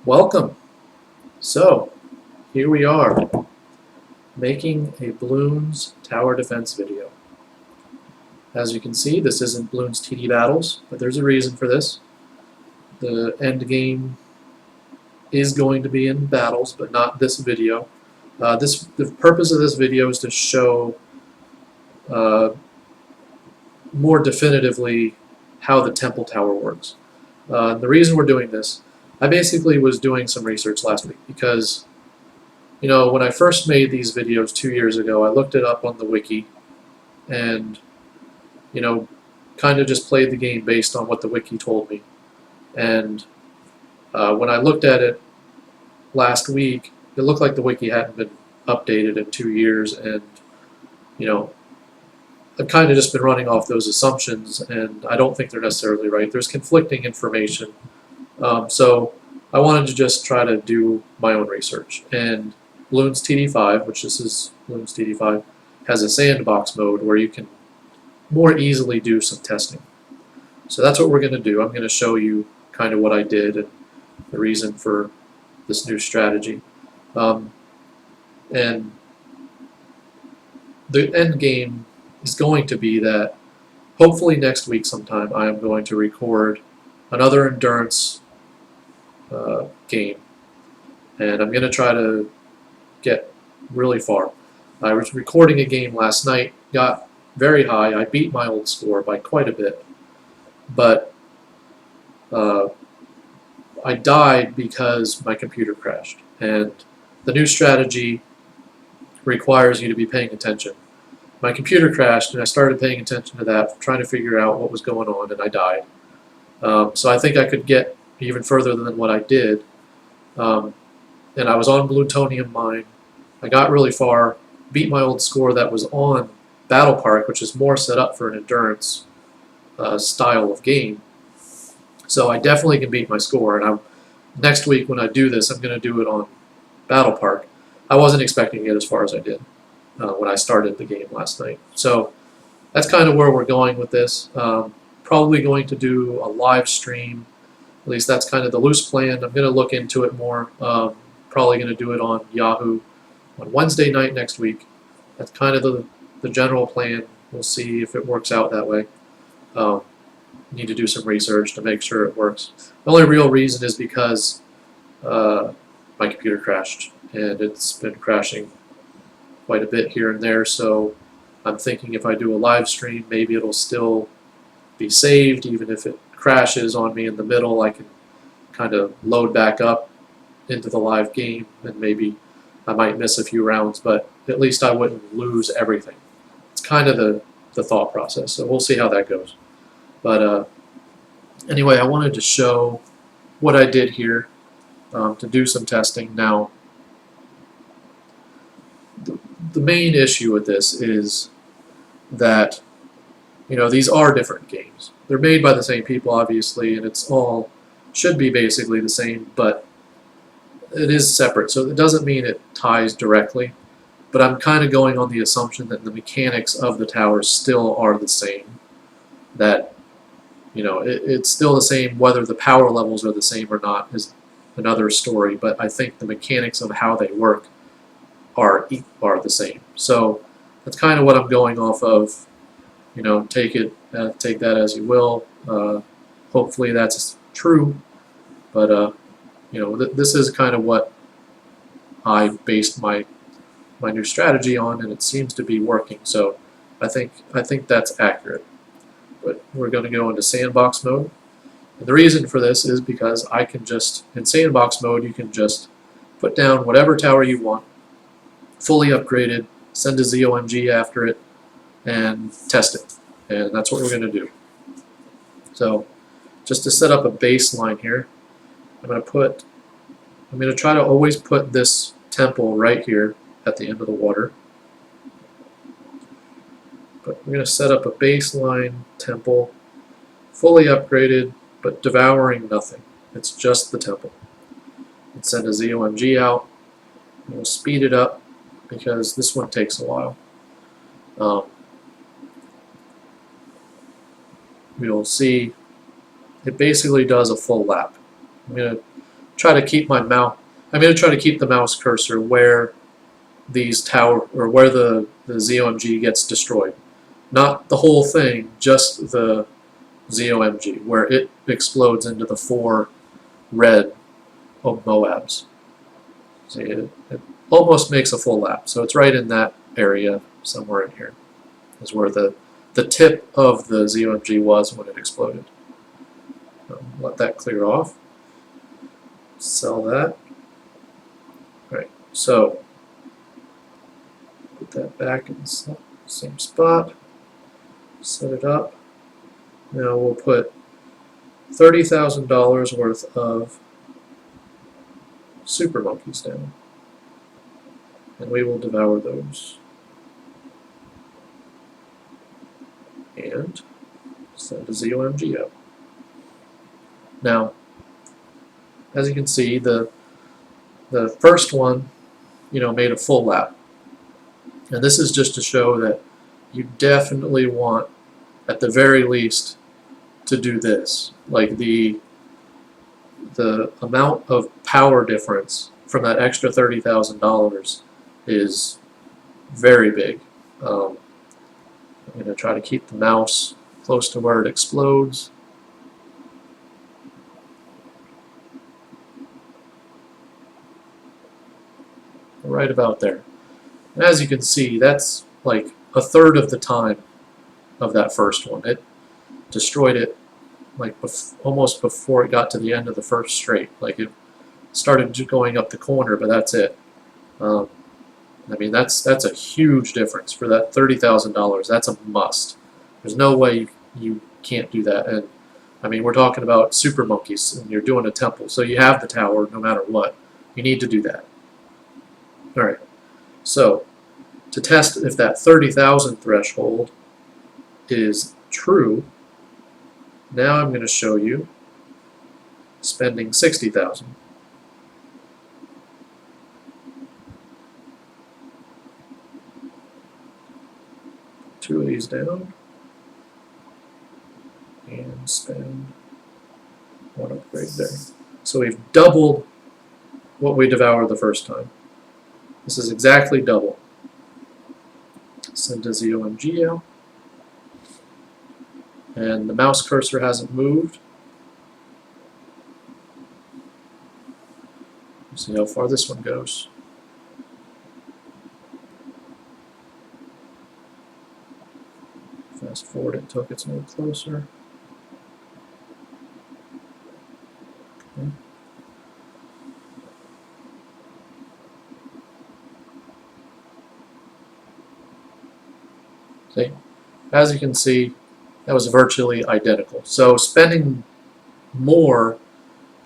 Welcome. So, here we are, making a Bloons tower defense video. As you can see, this isn't Bloons TD battles, but there's a reason for this. The end game is going to be in battles, but not this video. The purpose of this video is to show uh, more definitively how the temple tower works. The reason we're doing this, I basically was doing some research last week because when I first made these videos 2 years ago, I looked it up on the wiki and, kind of just played the game based on what the wiki told me. And when I looked at it last week, it looked like the wiki hadn't been updated in 2 years, and, you know, I've kind of just been running off those assumptions, and I don't think they're necessarily right. There's conflicting information. So I wanted to just try to do my own research. And Bloons TD5, which this is Bloons TD5, has a sandbox mode where you can more easily do some testing. So that's what we're going to do. I'm going to show you kind of what I did and the reason for this new strategy. And the end game is going to be that hopefully next week sometime I am going to record another endurance game, and I'm going to try to get really far. I was recording a game last night, got very high. I beat my old score by quite a bit, but I died because my computer crashed, and the new strategy requires you to be paying attention. My computer crashed, and I started paying attention to that, trying to figure out what was going on, and I died. So I think I could get even further than what I did. And I was on Plutonium Mine. I got really far, beat my old score that was on Battle Park, which is more set up for an endurance style of game. So I definitely can beat my score. And next week when I do this, I'm going to do it on Battle Park. I wasn't expecting to get as far as I did when I started the game last night. So that's kind of where we're going with this. Probably going to do a live stream. At least that's kind of the loose plan. I'm going to look into it more. Probably going to do it on Yahoo on Wednesday night next week. That's kind of the general plan. We'll see if it works out that way. Need to do some research to make sure it works. The only real reason is because my computer crashed, and it's been crashing quite a bit here and there, so I'm thinking if I do a live stream, maybe it'll still be saved. Even if it crashes on me in the middle, I can kind of load back up into the live game, and maybe I might miss a few rounds, but at least I wouldn't lose everything. It's kind of the thought process, so we'll see how that goes. But anyway, I wanted to show what I did here to do some testing. Now, the main issue with this is that these are different games. They're made by the same people, obviously, and it's all should be basically the same, but it is separate, so it doesn't mean it ties directly. But I'm kind of going on the assumption that the mechanics of the towers still are the same. That it's still the same. Whether the power levels are the same or not is another story. But I think the mechanics of how they work are the same. So that's kind of what I'm going off of. Take that as you will. Hopefully that's true, but this is kind of what I based my new strategy on, and it seems to be working. So I think that's accurate. But we're going to go into sandbox mode, and the reason for this is because I can just in sandbox mode you can just put down whatever tower you want, fully upgraded, send a ZOMG after it, and test it. And that's what we're going to do. So just to set up a baseline here, I'm going to try to always put this temple right here at the end of the water. But we're going to set up a baseline temple, fully upgraded, but devouring nothing. It's just the temple. And send a ZOMG out. And we'll speed it up because this one takes a while. You'll see it basically does a full lap. I'm going to try to keep my mouse. I'm going to try to keep the mouse cursor where these tower or where the ZOMG gets destroyed. Not the whole thing, just the ZOMG, where it explodes into the 4 red Moabs. See, it almost makes a full lap. So it's right in that area, somewhere in here, is where the tip of the ZOMG was when it exploded. Let that clear off. Sell that. Alright, so put that back in the same spot. Set it up. Now we'll put $30,000 worth of super monkeys down. And we will devour those. And send a ZOMG out. Now, as you can see, the first one, made a full lap. And this is just to show that you definitely want, at the very least, to do this. Like the amount of power difference from that extra $30,000 is very big. I'm going to try to keep the mouse close to where it explodes. Right about there. And as you can see, that's like a third of the time of that first one. It destroyed it like almost before it got to the end of the first straight. Like it started going up the corner, but that's it. I mean, that's a huge difference for that $30,000. That's a must. There's no way you can't do that. And I mean, we're talking about super monkeys, and you're doing a temple, so you have the tower no matter what. You need to do that. All right. So to test if that 30,000 threshold is true, now I'm going to show you spending 60,000. Two of these down and spend one upgrade there. So we've doubled what we devoured the first time. This is exactly double. Send a ZOMG out. And the mouse cursor hasn't moved. See how far this one goes. Fast forward it until it gets a little closer. Okay. See, as you can see, that was virtually identical. So spending more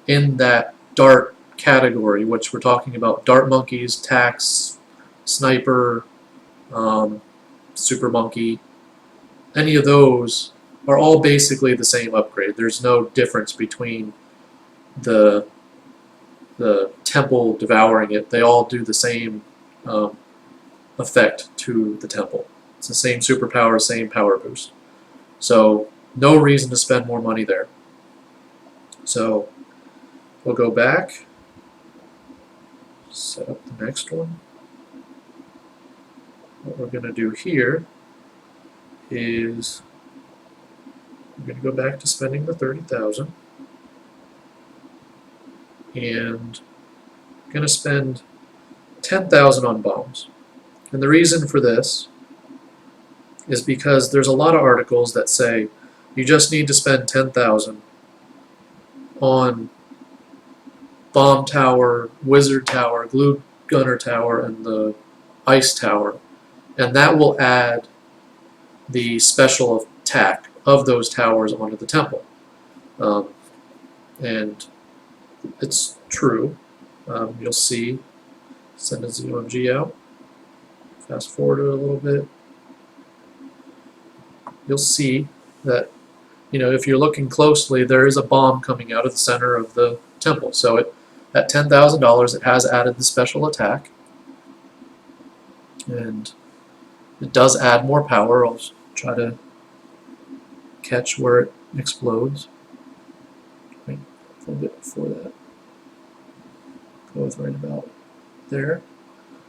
in that dart category, which we're talking about dart monkeys, tax, sniper, super monkey, any of those are all basically the same upgrade. There's no difference between the temple devouring it. They all do the same effect to the temple. It's the same superpower, same power boost. So no reason to spend more money there. So we'll go back, set up the next one. What we're going to do here is we're going to go back to spending the 30,000 and I'm going to spend 10,000 on bombs. And the reason for this is because there's a lot of articles that say you just need to spend 10,000 on bomb tower, wizard tower, glue gunner tower, and the ice tower, and that will add the special attack of those towers onto the temple. And it's true. You'll see, send a ZOMG out, fast forward it a little bit. You'll see that, if you're looking closely, there is a bomb coming out of the center of the temple. So at $10,000, it has added the special attack. And it does add more power. I'll try to catch where it explodes. Wait a little bit before that. with right about there.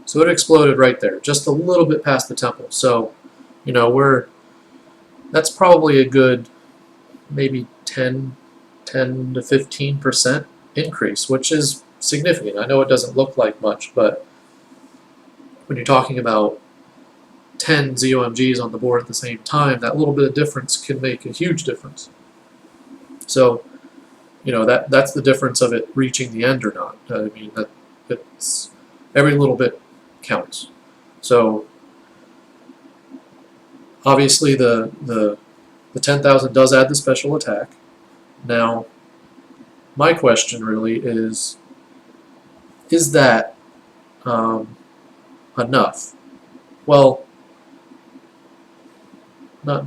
So it exploded right there, just a little bit past the temple. So, you know, that's probably a good maybe 10 to 15% increase, which is significant. I know it doesn't look like much, but when you're talking about 10 ZOMGs on the board at the same time, that little bit of difference can make a huge difference. So, you know, that's the difference of it reaching the end or not. I mean, it's every little bit counts. So obviously the 10,000 does add the special attack. Now, my question really is that enough? Well, not.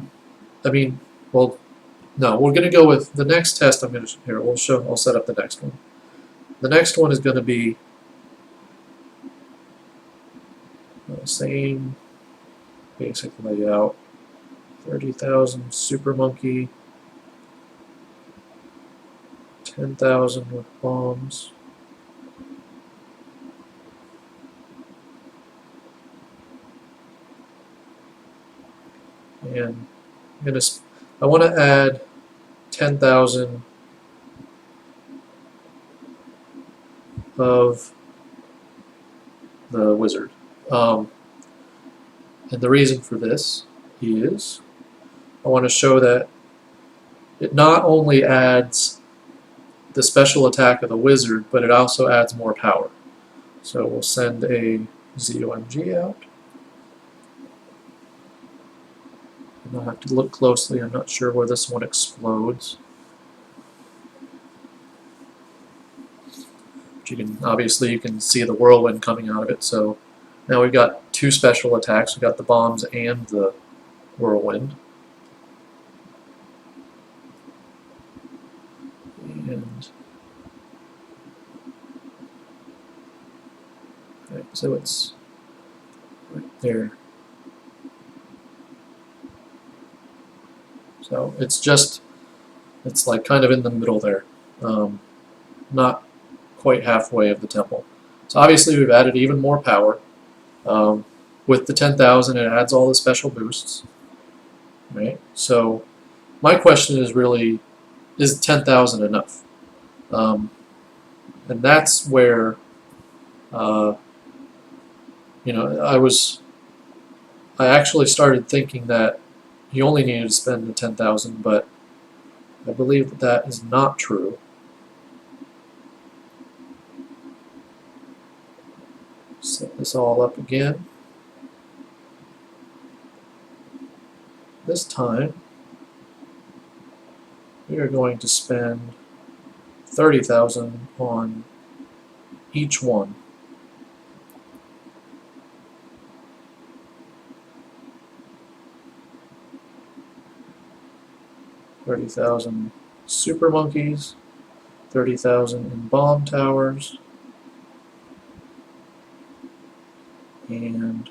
I mean, well, no. We're going to go with the next test. I'm going to here. I'll set up the next one. The next one is going to be the same basic layout. 30,000 super monkey. 10,000 with bombs. And I want to add 10,000 of the wizard. And the reason for this is I want to show that it not only adds the special attack of the wizard, but it also adds more power. So we'll send a ZOMG out. And I'll have to look closely. I'm not sure where this one explodes. But obviously you can see the whirlwind coming out of it. So now we've got two special attacks. We've got the bombs and the whirlwind. And right, so it's right there. So it's like kind of in the middle there, not quite halfway of the temple. So obviously we've added even more power. With the 10,000, it adds all the special boosts. Right. So my question is really, is 10,000 enough? And that's where, you know, I actually started thinking that you only needed to spend the 10,000, but I believe that is not true. Set this all up again. This time, we are going to spend 30,000 on each one. $30,000 super monkeys, 30,000 in bomb towers, and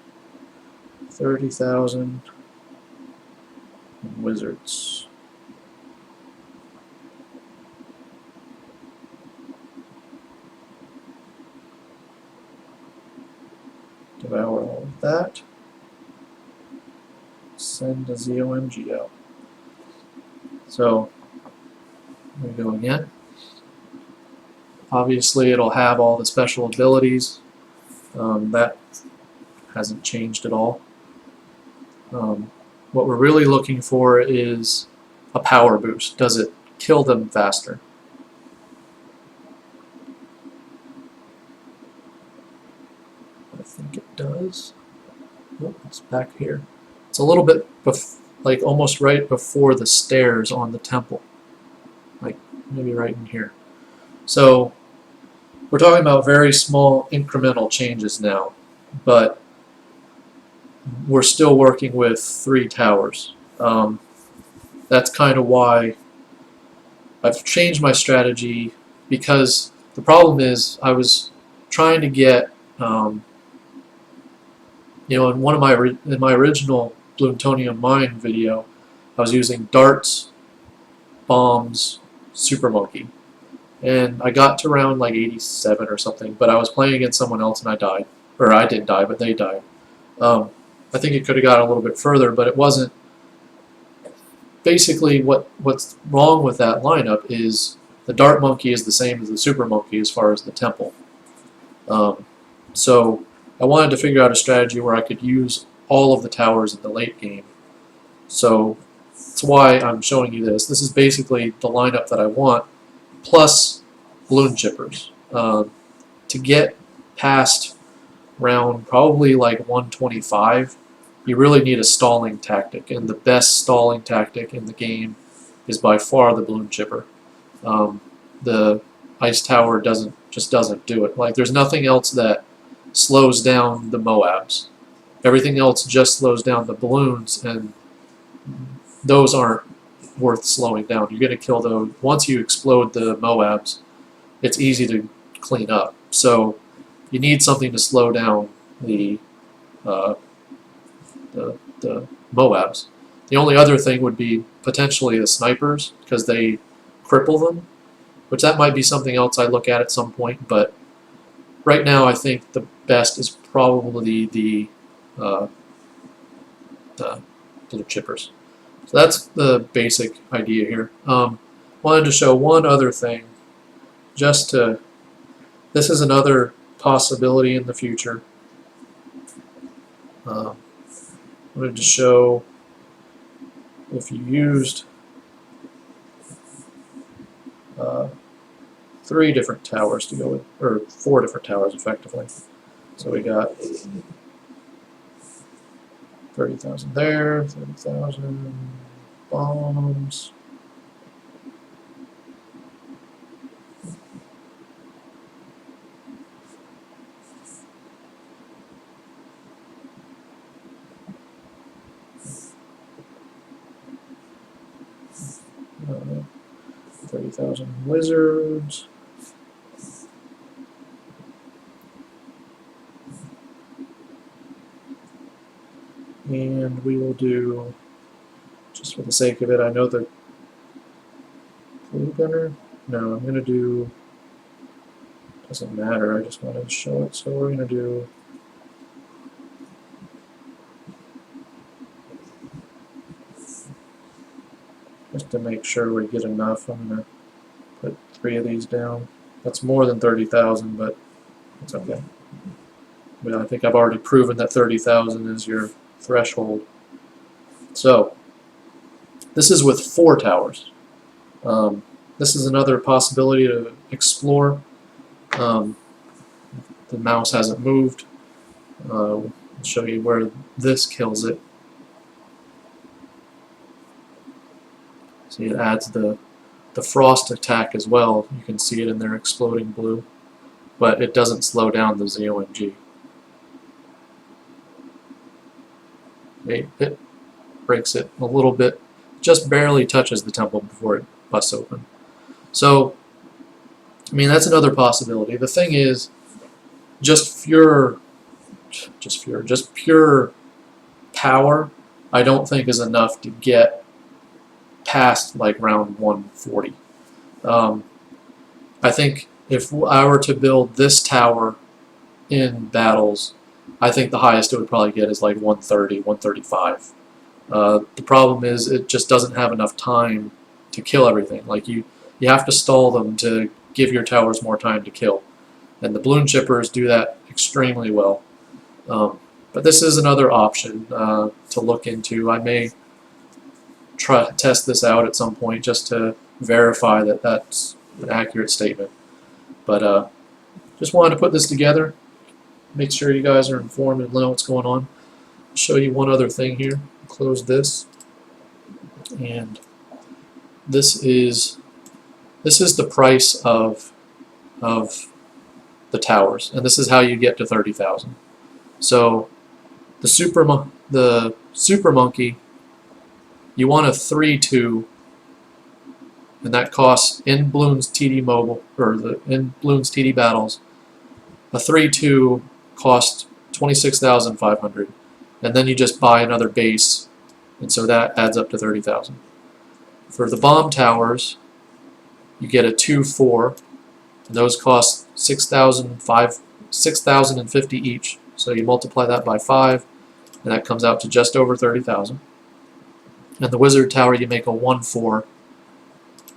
30,000 in wizards. Devour all of that. Send a ZOMG out. So, there we go again. Obviously, it'll have all the special abilities. That hasn't changed at all. What we're really looking for is a power boost. Does it kill them faster? I think it does. Oh, it's back here. It's a little bit like almost right before the stairs on the temple, like maybe right in here. So we're talking about very small incremental changes now, but we're still working with 3 towers. That's kind of why I've changed my strategy, because the problem is I was trying to get, you know, in my original Bloontonium Mine video, I was using darts, bombs, super monkey. and I got to round like 87 or something, but I was playing against someone else and I died. Or I didn't die, but they died. I think it could have got a little bit further, but it wasn't. Basically, what's wrong with that lineup is the Dart Monkey is the same as the Super Monkey as far as the temple. So I wanted to figure out a strategy where I could use all of the towers in the late game. So that's why I'm showing you this. This is basically the lineup that I want, plus balloon chippers. To get past round probably like 125, you really need a stalling tactic, and the best stalling tactic in the game is by far the balloon chipper. The ice tower just doesn't do it. Like, there's nothing else that slows down the Moabs. Everything else just slows down the balloons, and those aren't worth slowing down. You're going to kill those. Once you explode the Moabs, it's easy to clean up. So you need something to slow down the Moabs. The only other thing would be potentially the snipers, because they cripple them, which that might be something else I look at some point, but right now I think the best is probably the blue chippers. So that's the basic idea here. Wanted to show one other thing, just to, this is another possibility in the future. Wanted to show if you used 3 different towers to go with, or 4 different towers effectively. So we got 30,000 there, 30,000 bombs. Uh, 30,000 wizards. And we will do, just for the sake of it, I know the blue gunner. No, I'm going to do, doesn't matter, I just wanted to show it. So we're going to do just to make sure we get enough. I'm going to put 3 of these down. That's more than 30,000, but it's okay. But I think I've already proven that 30,000 is your threshold. So this is with 4 towers. This is another possibility to explore. The mouse hasn't moved. I'll show you where this kills it. See, it adds the frost attack as well. You can see it in there exploding blue, but it doesn't slow down the ZOMG. It breaks it a little bit, just barely touches the temple before it busts open. So, I mean, that's another possibility. The thing is, just pure power, I don't think is enough to get past like round 140. I think if I were to build this tower in battles, I think the highest it would probably get is like 130, 135. The problem is it just doesn't have enough time to kill everything. Like you have to stall them to give your towers more time to kill. And the balloon chippers do that extremely well. But this is another option to look into. I may test this out at some point just to verify that that's an accurate statement. But just wanted to put this together. Make sure you guys are informed and know what's going on. I'll show you one other thing here. Close this, and this is the price of the towers, and this is how you get to 30,000. So the super monkey, you want a 3-2, and that costs in Bloons TD mobile, or in Bloons TD battles, a 3-2 costs 26,500, and then you just buy another base, and so that adds up to 30,000. For the bomb towers, you get a 2-4, And those cost 6,050 each. So you multiply that by 5, and that comes out to just over 30,000. And the Wizard Tower, you make a 1-4.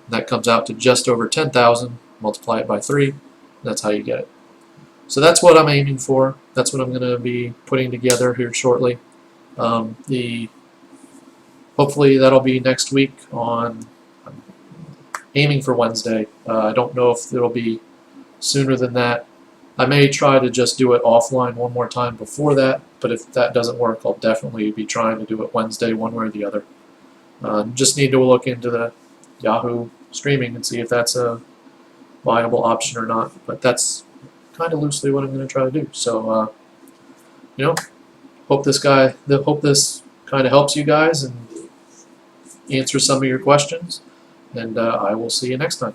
That comes out to just over 10,000. Multiply it by 3. And that's how you get it. So that's what I'm aiming for. That's what I'm going to be putting together here shortly. Hopefully that'll be next week on. I'm aiming for Wednesday. I don't know if it'll be sooner than that. I may try to just do it offline one more time before that, but if that doesn't work, I'll definitely be trying to do it Wednesday one way or the other. Just need to look into the Yahoo streaming and see if that's a viable option or not, but that's kind of loosely what I'm going to try to do. So, hope this kind of helps you guys and answers some of your questions, and I will see you next time.